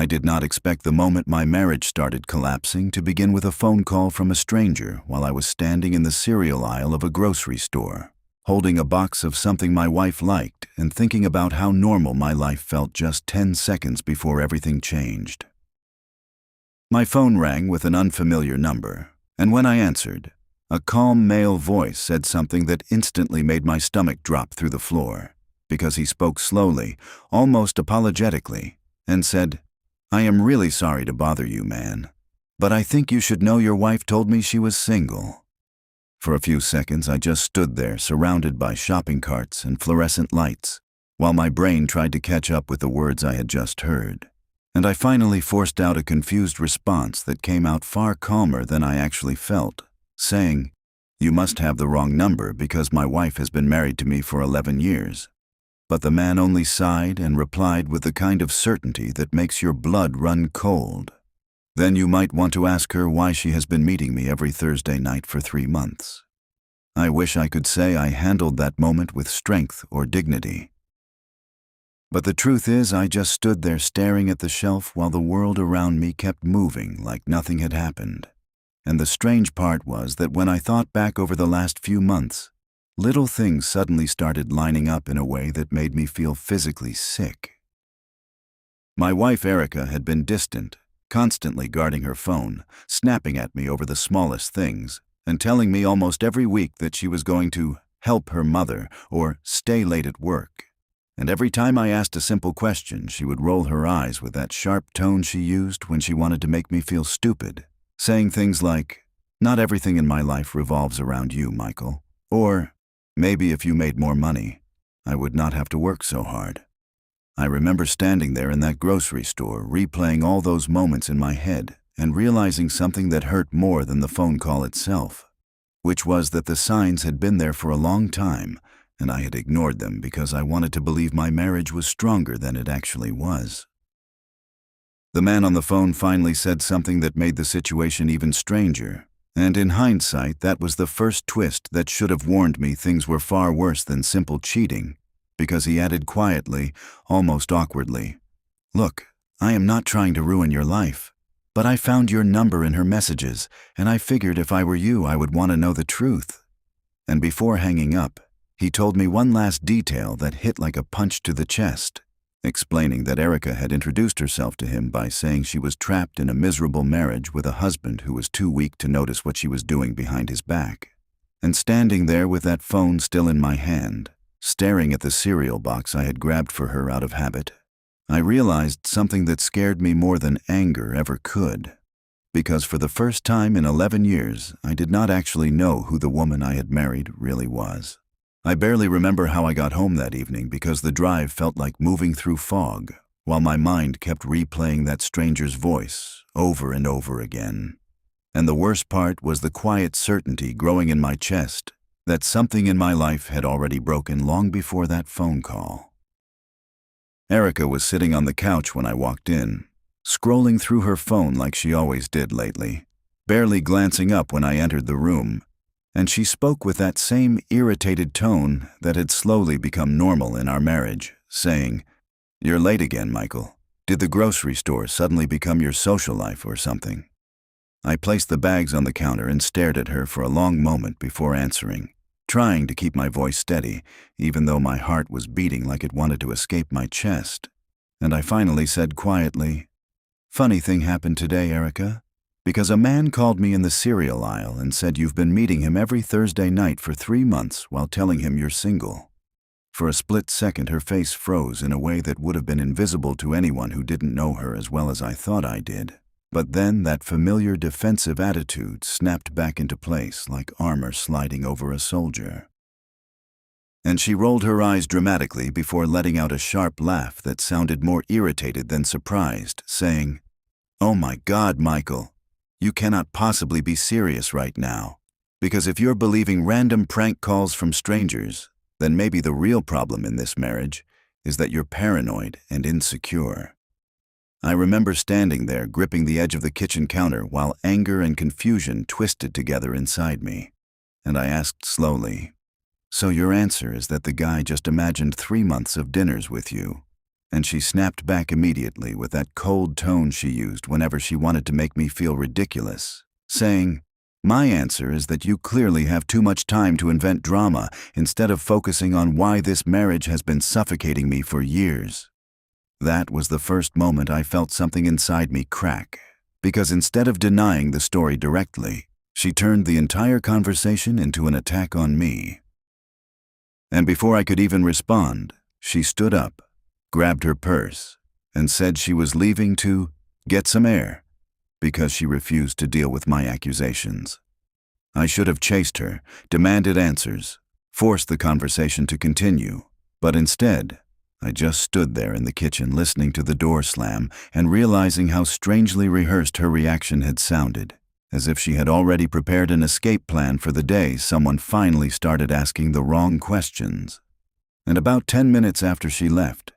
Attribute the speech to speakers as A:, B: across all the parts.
A: I did not expect the moment my marriage started collapsing to begin with a phone call from a stranger while I was standing in the cereal aisle of a grocery store, holding a box of something my wife liked and thinking about how normal my life felt just 10 seconds before everything changed. My phone rang with an unfamiliar number, and when I answered, a calm male voice said something that instantly made my stomach drop through the floor, because he spoke slowly, almost apologetically, and said, "I am really sorry to bother you, man, but I think you should know your wife told me she was single." For a few seconds, I just stood there, surrounded by shopping carts and fluorescent lights, while my brain tried to catch up with the words I had just heard. And I finally forced out a confused response that came out far calmer than I actually felt, saying, "You must have the wrong number because my wife has been married to me for 11 years. But the man only sighed and replied with the kind of certainty that makes your blood run cold. "Then you might want to ask her why she has been meeting me every Thursday night for 3 months. I wish I could say I handled that moment with strength or dignity. But the truth is, I just stood there staring at the shelf while the world around me kept moving like nothing had happened. And the strange part was that when I thought back over the last few months, little things suddenly started lining up in a way that made me feel physically sick. My wife Erica had been distant, constantly guarding her phone, snapping at me over the smallest things, and telling me almost every week that she was going to help her mother or stay late at work. And every time I asked a simple question, she would roll her eyes with that sharp tone she used when she wanted to make me feel stupid, saying things like, "Not everything in my life revolves around you, Michael," or, "Maybe if you made more money, I would not have to work so hard." I remember standing there in that grocery store, replaying all those moments in my head and realizing something that hurt more than the phone call itself, which was that the signs had been there for a long time, and I had ignored them because I wanted to believe my marriage was stronger than it actually was. The man on the phone finally said something that made the situation even stranger, and in hindsight, that was the first twist that should have warned me things were far worse than simple cheating, because he added quietly, almost awkwardly, "Look, I am not trying to ruin your life, but I found your number in her messages, and I figured if I were you, I would want to know the truth." And before hanging up, he told me one last detail that hit like a punch to the chest, explaining that Erica had introduced herself to him by saying she was trapped in a miserable marriage with a husband who was too weak to notice what she was doing behind his back. And standing there with that phone still in my hand, staring at the cereal box I had grabbed for her out of habit, I realized something that scared me more than anger ever could. Because for the first time in 11 years, I did not actually know who the woman I had married really was. I barely remember how I got home that evening because the drive felt like moving through fog, while my mind kept replaying that stranger's voice over and over again. And the worst part was the quiet certainty growing in my chest that something in my life had already broken long before that phone call. Erica was sitting on the couch when I walked in, scrolling through her phone like she always did lately, barely glancing up when I entered the room, and she spoke with that same irritated tone that had slowly become normal in our marriage, saying, "You're late again, Michael. Did the grocery store suddenly become your social life or something?" I placed the bags on the counter and stared at her for a long moment before answering, trying to keep my voice steady, even though my heart was beating like it wanted to escape my chest. And I finally said quietly, "Funny thing happened today, Erica. Because a man called me in the cereal aisle and said you've been meeting him every Thursday night for 3 months while telling him you're single." For a split second, her face froze in a way that would have been invisible to anyone who didn't know her as well as I thought I did. But then that familiar defensive attitude snapped back into place like armor sliding over a soldier. And she rolled her eyes dramatically before letting out a sharp laugh that sounded more irritated than surprised, saying, "Oh my God, Michael. You cannot possibly be serious right now, because if you're believing random prank calls from strangers, then maybe the real problem in this marriage is that you're paranoid and insecure." I remember standing there gripping the edge of the kitchen counter while anger and confusion twisted together inside me, and I asked slowly, "So your answer is that the guy just imagined 3 months of dinners with you, And she snapped back immediately with that cold tone she used whenever she wanted to make me feel ridiculous, saying, "My answer is that you clearly have too much time to invent drama instead of focusing on why this marriage has been suffocating me for years." That was the first moment I felt something inside me crack, because instead of denying the story directly, she turned the entire conversation into an attack on me. And before I could even respond, she stood up, grabbed her purse, and said she was leaving to get some air because she refused to deal with my accusations. I should have chased her, demanded answers, forced the conversation to continue, but instead, I just stood there in the kitchen listening to the door slam and realizing how strangely rehearsed her reaction had sounded, as if she had already prepared an escape plan for the day someone finally started asking the wrong questions. And about 10 minutes after she left,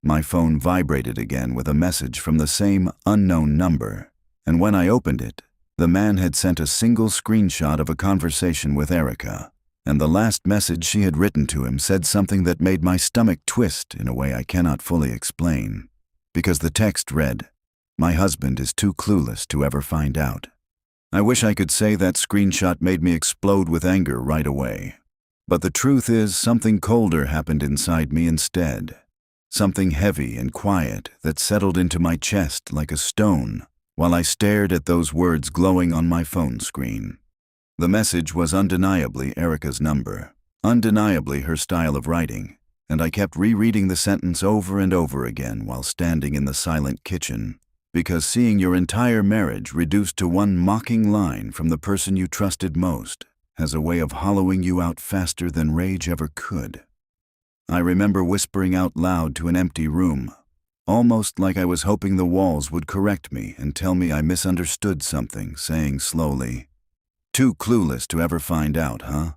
A: my phone vibrated again with a message from the same unknown number, and when I opened it, the man had sent a single screenshot of a conversation with Erica, and the last message she had written to him said something that made my stomach twist in a way I cannot fully explain, because the text read, "My husband is too clueless to ever find out." I wish I could say that screenshot made me explode with anger right away, but the truth is something colder happened inside me instead. Something heavy and quiet that settled into my chest like a stone while I stared at those words glowing on my phone screen. The message was undeniably Erica's number, undeniably her style of writing, and I kept rereading the sentence over and over again while standing in the silent kitchen, because seeing your entire marriage reduced to one mocking line from the person you trusted most has a way of hollowing you out faster than rage ever could. I remember whispering out loud to an empty room, almost like I was hoping the walls would correct me and tell me I misunderstood something, saying slowly, "Too clueless to ever find out, huh?"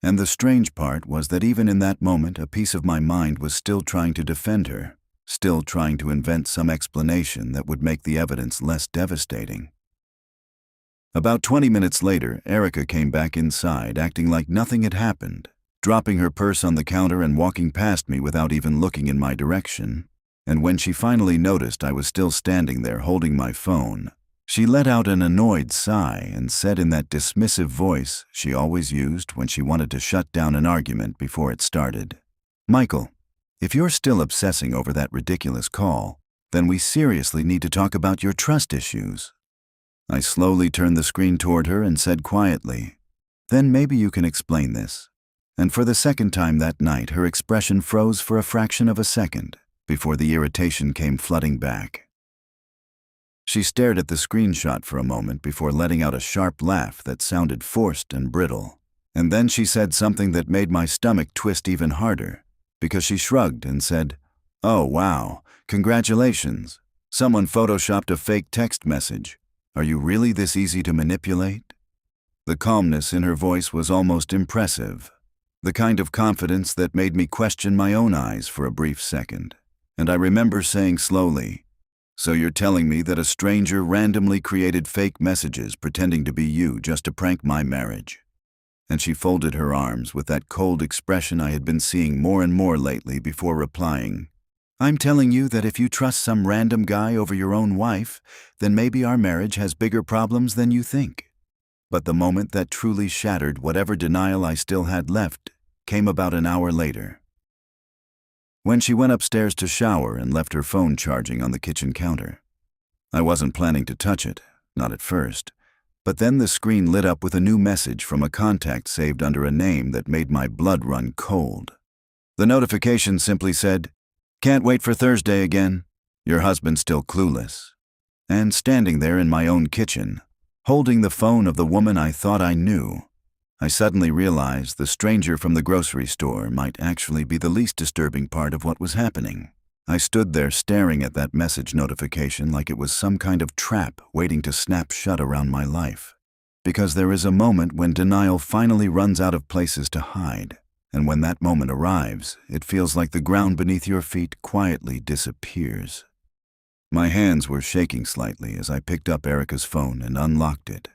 A: And the strange part was that even in that moment, a piece of my mind was still trying to defend her, still trying to invent some explanation that would make the evidence less devastating. About 20 minutes later, Erica came back inside, acting like nothing had happened, dropping her purse on the counter and walking past me without even looking in my direction. And when she finally noticed I was still standing there holding my phone, she let out an annoyed sigh and said in that dismissive voice she always used when she wanted to shut down an argument before it started, "Michael, if you're still obsessing over that ridiculous call, then we seriously need to talk about your trust issues." I slowly turned the screen toward her and said quietly, "Then maybe you can explain this." And for the second time that night, her expression froze for a fraction of a second before the irritation came flooding back. She stared at the screenshot for a moment before letting out a sharp laugh that sounded forced and brittle. And then she said something that made my stomach twist even harder, because she shrugged and said, "Oh, wow, congratulations. Someone photoshopped a fake text message. Are you really this easy to manipulate?" The calmness in her voice was almost impressive, the kind of confidence that made me question my own eyes for a brief second. And I remember saying slowly, "So you're telling me that a stranger randomly created fake messages pretending to be you just to prank my marriage?" And she folded her arms with that cold expression I had been seeing more and more lately before replying, "I'm telling you that if you trust some random guy over your own wife, then maybe our marriage has bigger problems than you think." But the moment that truly shattered whatever denial I still had left came about an hour later, when she went upstairs to shower and left her phone charging on the kitchen counter. I wasn't planning to touch it, not at first, but then the screen lit up with a new message from a contact saved under a name that made my blood run cold. The notification simply said, "Can't wait for Thursday again. Your husband's still clueless." And standing there in my own kitchen, holding the phone of the woman I thought I knew, I suddenly realized the stranger from the grocery store might actually be the least disturbing part of what was happening. I stood there staring at that message notification like it was some kind of trap waiting to snap shut around my life. Because there is a moment when denial finally runs out of places to hide, and when that moment arrives, it feels like the ground beneath your feet quietly disappears. My hands were shaking slightly as I picked up Erica's phone and unlocked it.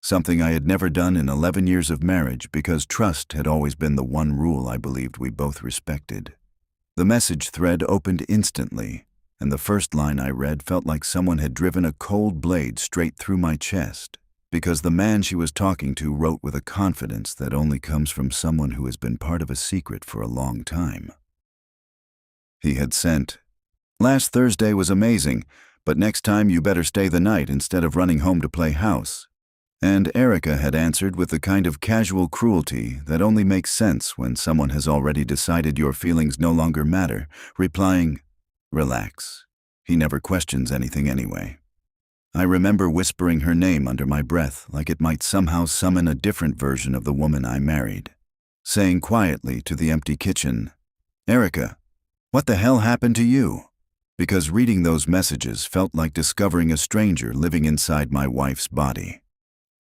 A: Something I had never done in 11 years of marriage because trust had always been the one rule I believed we both respected. The message thread opened instantly, and the first line I read felt like someone had driven a cold blade straight through my chest, because the man she was talking to wrote with a confidence that only comes from someone who has been part of a secret for a long time. He had sent, "Last Thursday was amazing, but next time you better stay the night instead of running home to play house." And Erica had answered with the kind of casual cruelty that only makes sense when someone has already decided your feelings no longer matter, replying, "Relax. He never questions anything anyway." I remember whispering her name under my breath like it might somehow summon a different version of the woman I married, saying quietly to the empty kitchen, "Erica, what the hell happened to you?" Because reading those messages felt like discovering a stranger living inside my wife's body.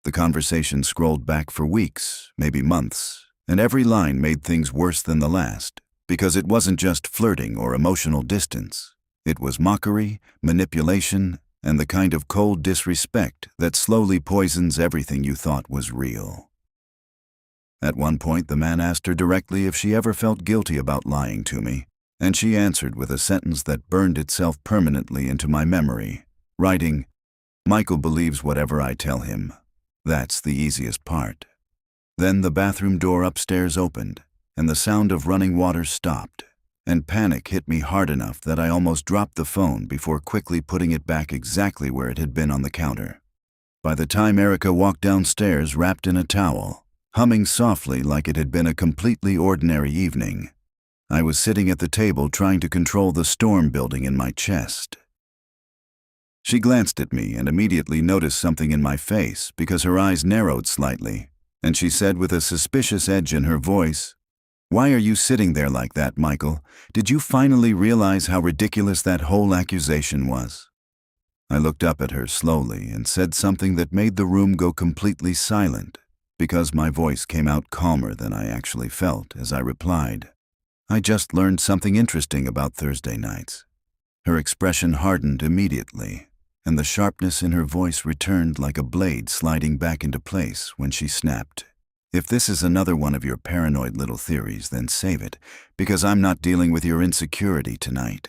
A: The conversation scrolled back for weeks, maybe months, and every line made things worse than the last, because it wasn't just flirting or emotional distance. It was mockery, manipulation, and the kind of cold disrespect that slowly poisons everything you thought was real. At one point, the man asked her directly if she ever felt guilty about lying to me, and she answered with a sentence that burned itself permanently into my memory, writing, "Michael believes whatever I tell him. That's the easiest part." Then the bathroom door upstairs opened, and the sound of running water stopped, and panic hit me hard enough that I almost dropped the phone before quickly putting it back exactly where it had been on the counter. By the time Erica walked downstairs wrapped in a towel, humming softly like it had been a completely ordinary evening, I was sitting at the table trying to control the storm building in my chest. She glanced at me and immediately noticed something in my face because her eyes narrowed slightly, and she said with a suspicious edge in her voice, "Why are you sitting there like that, Michael? Did you finally realize how ridiculous that whole accusation was?" I looked up at her slowly and said something that made the room go completely silent, because my voice came out calmer than I actually felt as I replied, "I just learned something interesting about Thursday nights." Her expression hardened immediately, and the sharpness in her voice returned like a blade sliding back into place when she snapped, "If this is another one of your paranoid little theories, then save it, because I'm not dealing with your insecurity tonight."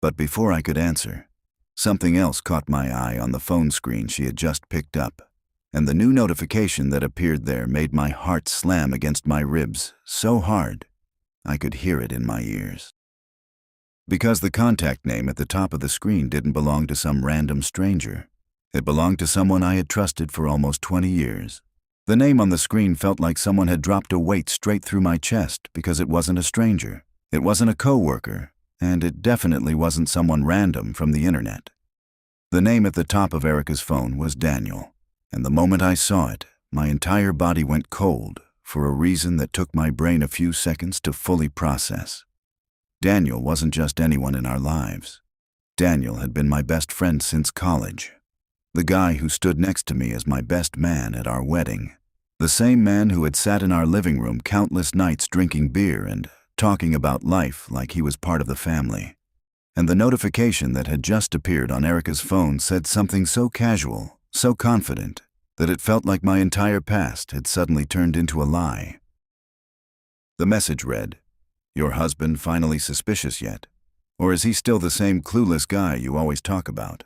A: But before I could answer, something else caught my eye on the phone screen she had just picked up, and the new notification that appeared there made my heart slam against my ribs so hard I could hear it in my ears. Because the contact name at the top of the screen didn't belong to some random stranger. It belonged to someone I had trusted for almost 20 years. The name on the screen felt like someone had dropped a weight straight through my chest because it wasn't a stranger, it wasn't a coworker, and it definitely wasn't someone random from the internet. The name at the top of Erica's phone was Daniel, and the moment I saw it, my entire body went cold for a reason that took my brain a few seconds to fully process. Daniel wasn't just anyone in our lives. Daniel had been my best friend since college. The guy who stood next to me as my best man at our wedding. The same man who had sat in our living room countless nights drinking beer and talking about life like he was part of the family. And the notification that had just appeared on Erica's phone said something so casual, so confident, that it felt like my entire past had suddenly turned into a lie. The message read, "Your husband finally suspicious yet? Or is he still the same clueless guy you always talk about?"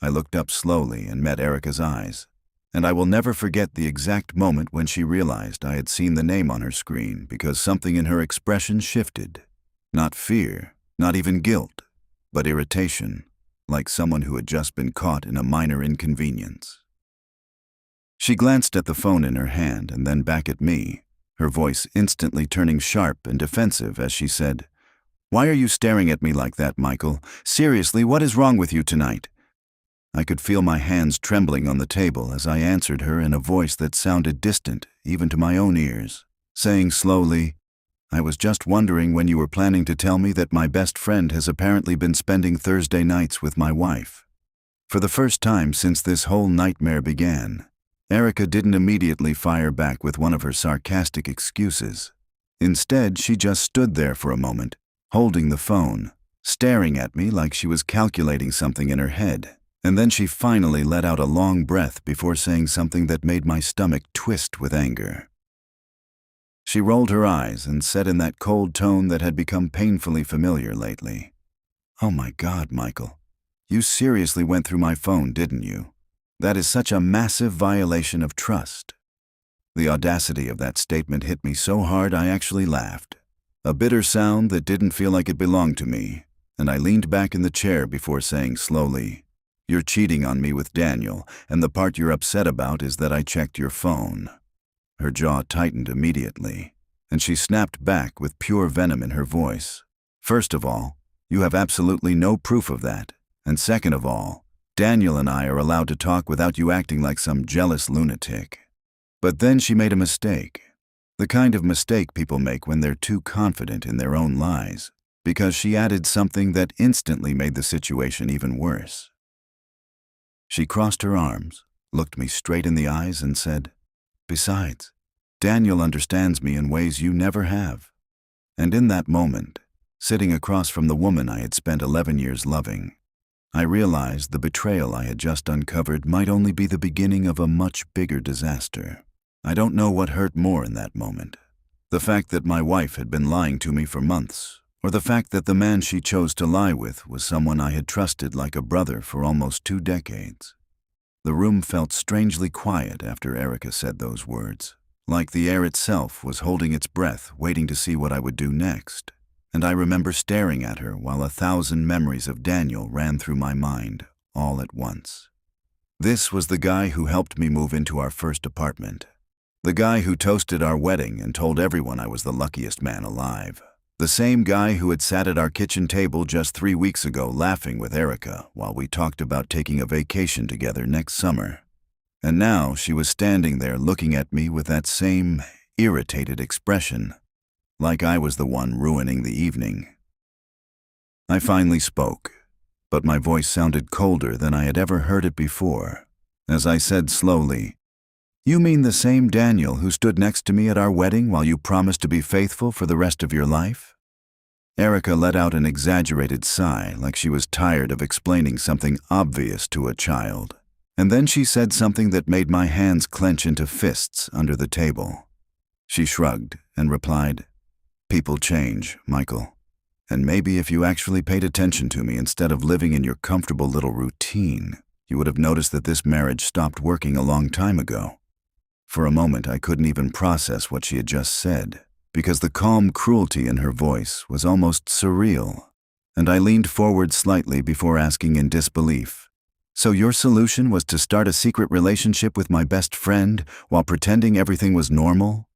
A: I looked up slowly and met Erica's eyes, and I will never forget the exact moment when she realized I had seen the name on her screen because something in her expression shifted. Not fear, not even guilt, but irritation, like someone who had just been caught in a minor inconvenience. She glanced at the phone in her hand and then back at me, her voice instantly turning sharp and defensive as she said, "Why are you staring at me like that, Michael? Seriously, what is wrong with you tonight?" I could feel my hands trembling on the table as I answered her in a voice that sounded distant, even to my own ears, saying slowly, "I was just wondering when you were planning to tell me that my best friend has apparently been spending Thursday nights with my wife." For the first time since this whole nightmare began, Erica didn't immediately fire back with one of her sarcastic excuses. Instead, she just stood there for a moment, holding the phone, staring at me like she was calculating something in her head, and then she finally let out a long breath before saying something that made my stomach twist with anger. She rolled her eyes and said in that cold tone that had become painfully familiar lately, "Oh my God, Michael. You seriously went through my phone, didn't you? That is such a massive violation of trust." The audacity of that statement hit me so hard I actually laughed. A bitter sound that didn't feel like it belonged to me, and I leaned back in the chair before saying slowly, "You're cheating on me with Daniel, and the part you're upset about is that I checked your phone." Her jaw tightened immediately, and she snapped back with pure venom in her voice. "First of all, you have absolutely no proof of that, and second of all, Daniel and I are allowed to talk without you acting like some jealous lunatic." But then she made a mistake. The kind of mistake people make when they're too confident in their own lies, because she added something that instantly made the situation even worse. She crossed her arms, looked me straight in the eyes, and said, "Besides, Daniel understands me in ways you never have." And in that moment, sitting across from the woman I had spent 11 years loving, I realized the betrayal I had just uncovered might only be the beginning of a much bigger disaster. I don't know what hurt more in that moment. The fact that my wife had been lying to me for months, or the fact that the man she chose to lie with was someone I had trusted like a brother for almost 2 decades. The room felt strangely quiet after Erica said those words, like the air itself was holding its breath, waiting to see what I would do next. And I remember staring at her while 1,000 memories of Daniel ran through my mind, all at once. This was the guy who helped me move into our first apartment. The guy who toasted our wedding and told everyone I was the luckiest man alive. The same guy who had sat at our kitchen table just 3 weeks ago laughing with Erica while we talked about taking a vacation together next summer. And now she was standing there looking at me with that same irritated expression, like I was the one ruining the evening. I finally spoke, but my voice sounded colder than I had ever heard it before, as I said slowly, "You mean the same Daniel who stood next to me at our wedding while you promised to be faithful for the rest of your life?" Erica let out an exaggerated sigh, like she was tired of explaining something obvious to a child. And then she said something that made my hands clench into fists under the table. She shrugged and replied, "People change, Michael. And maybe if you actually paid attention to me instead of living in your comfortable little routine, you would have noticed that this marriage stopped working a long time ago." For a moment, I couldn't even process what she had just said, because the calm cruelty in her voice was almost surreal, and I leaned forward slightly before asking in disbelief, "So your solution was to start a secret relationship with my best friend while pretending everything was normal?"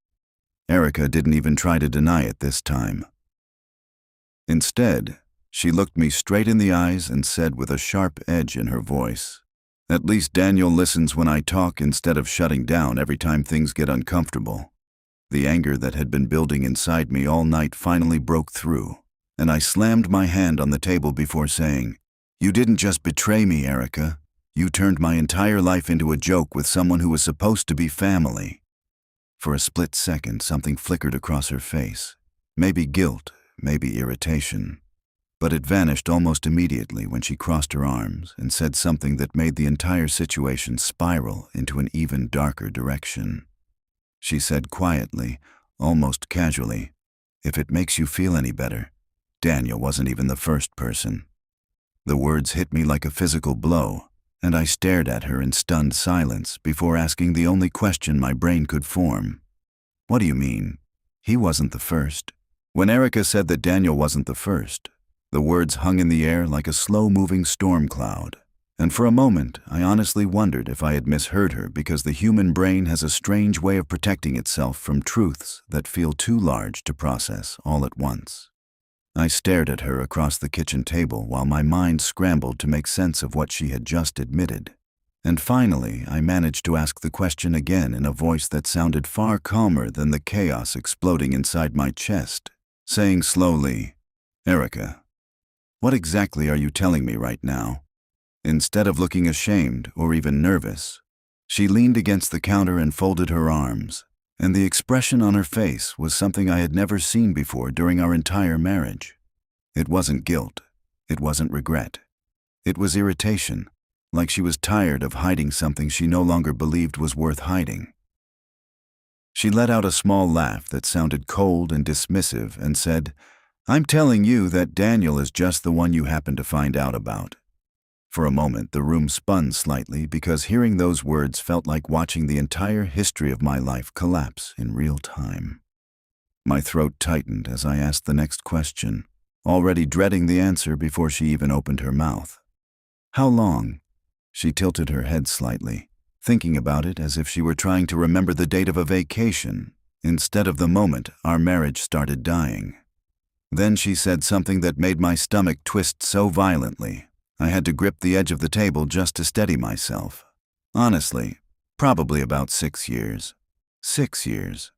A: Erica didn't even try to deny it this time. Instead, she looked me straight in the eyes and said with a sharp edge in her voice, "At least Daniel listens when I talk instead of shutting down every time things get uncomfortable." The anger that had been building inside me all night finally broke through, and I slammed my hand on the table before saying, "You didn't just betray me, Erica. You turned my entire life into a joke with someone who was supposed to be family." For a split second, something flickered across her face. Maybe guilt, maybe irritation. But it vanished almost immediately when she crossed her arms and said something that made the entire situation spiral into an even darker direction. She said quietly, almost casually, "If it makes you feel any better, Daniel wasn't even the first person." The words hit me like a physical blow, and I stared at her in stunned silence before asking the only question my brain could form. "What do you mean? He wasn't the first?" When Erica said that Daniel wasn't the first, the words hung in the air like a slow-moving storm cloud, and for a moment I honestly wondered if I had misheard her, because the human brain has a strange way of protecting itself from truths that feel too large to process all at once. I stared at her across the kitchen table while my mind scrambled to make sense of what she had just admitted. And finally, I managed to ask the question again in a voice that sounded far calmer than the chaos exploding inside my chest, saying slowly, "Erica, what exactly are you telling me right now?" Instead of looking ashamed or even nervous, she leaned against the counter and folded her arms, and the expression on her face was something I had never seen before during our entire marriage. It wasn't guilt. It wasn't regret. It was irritation, like she was tired of hiding something she no longer believed was worth hiding. She let out a small laugh that sounded cold and dismissive and said, "I'm telling you that Daniel is just the one you happen to find out about." For a moment, the room spun slightly because hearing those words felt like watching the entire history of my life collapse in real time. My throat tightened as I asked the next question, already dreading the answer before she even opened her mouth. "How long?" She tilted her head slightly, thinking about it as if she were trying to remember the date of a vacation, instead of the moment our marriage started dying. Then she said something that made my stomach twist so violently, I had to grip the edge of the table just to steady myself. Honestly, probably about 6 years. 6 years.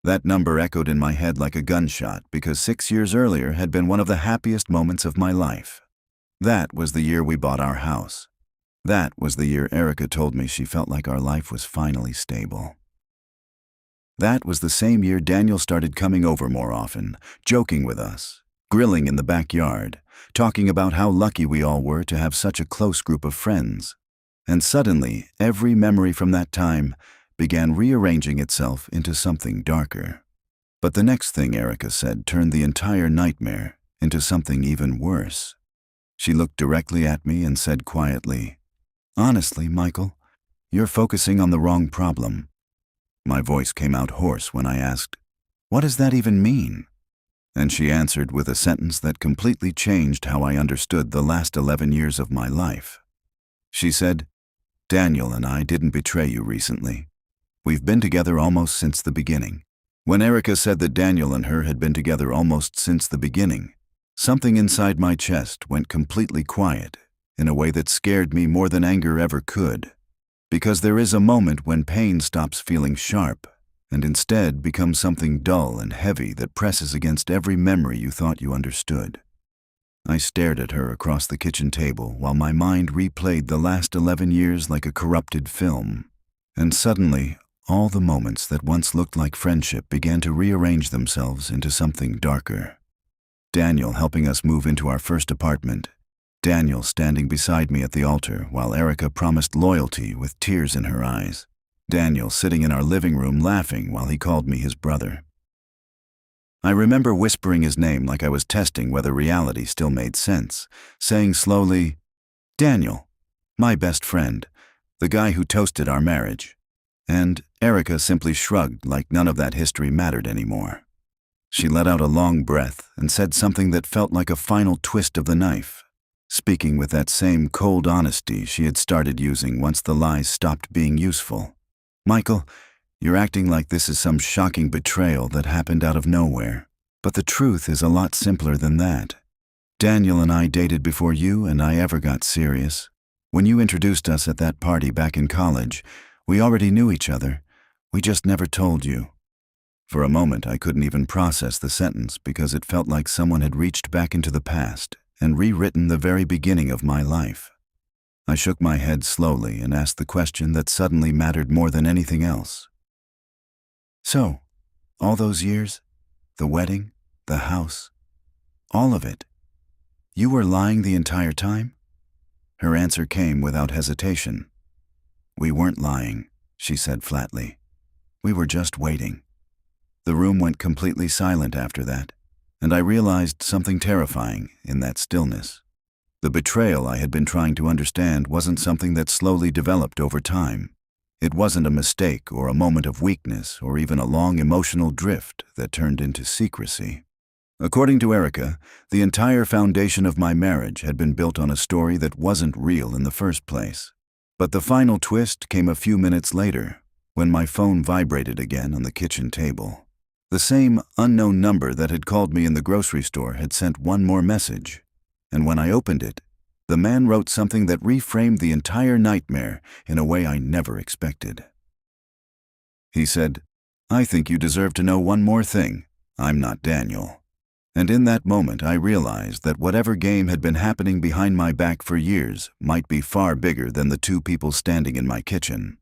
A: That number echoed in my head like a gunshot because 6 years earlier had been one of the happiest moments of my life. That was the year we bought our house. That was the year Erica told me she felt like our life was finally stable. That was the same year Daniel started coming over more often, joking with us, grilling in the backyard, talking about how lucky we all were to have such a close group of friends. And suddenly, every memory from that time began rearranging itself into something darker. But the next thing Erica said turned the entire nightmare into something even worse. She looked directly at me and said quietly, "Honestly, Michael, you're focusing on the wrong problem." My voice came out hoarse when I asked, "What does that even mean?" And she answered with a sentence that completely changed how I understood the last 11 years of my life. She said, "Daniel and I didn't betray you recently. We've been together almost since the beginning." When Erica said that Daniel and her had been together almost since the beginning, something inside my chest went completely quiet in a way that scared me more than anger ever could. Because there is a moment when pain stops feeling sharp and instead becomes something dull and heavy that presses against every memory you thought you understood. I stared at her across the kitchen table while my mind replayed the last 11 years like a corrupted film. And suddenly, all the moments that once looked like friendship began to rearrange themselves into something darker. Daniel helping us move into our first apartment. Daniel standing beside me at the altar while Erica promised loyalty with tears in her eyes. Daniel sitting in our living room laughing while he called me his brother. I remember whispering his name like I was testing whether reality still made sense, saying slowly, "Daniel, my best friend, the guy who toasted our marriage." And Erica simply shrugged like none of that history mattered anymore. She let out a long breath and said something that felt like a final twist of the knife, speaking with that same cold honesty she had started using once the lies stopped being useful. "Michael, you're acting like this is some shocking betrayal that happened out of nowhere. But the truth is a lot simpler than that. Daniel and I dated before you and I ever got serious. When you introduced us at that party back in college, we already knew each other. We just never told you." For a moment, I couldn't even process the sentence because it felt like someone had reached back into the past and rewritten the very beginning of my life. I shook my head slowly and asked the question that suddenly mattered more than anything else. "So, all those years, the wedding, the house, all of it, you were lying the entire time?" Her answer came without hesitation. "We weren't lying," she said flatly. "We were just waiting." The room went completely silent after that, and I realized something terrifying in that stillness. The betrayal I had been trying to understand wasn't something that slowly developed over time. It wasn't a mistake or a moment of weakness or even a long emotional drift that turned into secrecy. According to Erica, the entire foundation of my marriage had been built on a story that wasn't real in the first place. But the final twist came a few minutes later, when my phone vibrated again on the kitchen table. The same unknown number that had called me in the grocery store had sent one more message. And when I opened it, the man wrote something that reframed the entire nightmare in a way I never expected. He said, "I think you deserve to know one more thing. I'm not Daniel." And in that moment, I realized that whatever game had been happening behind my back for years might be far bigger than the two people standing in my kitchen.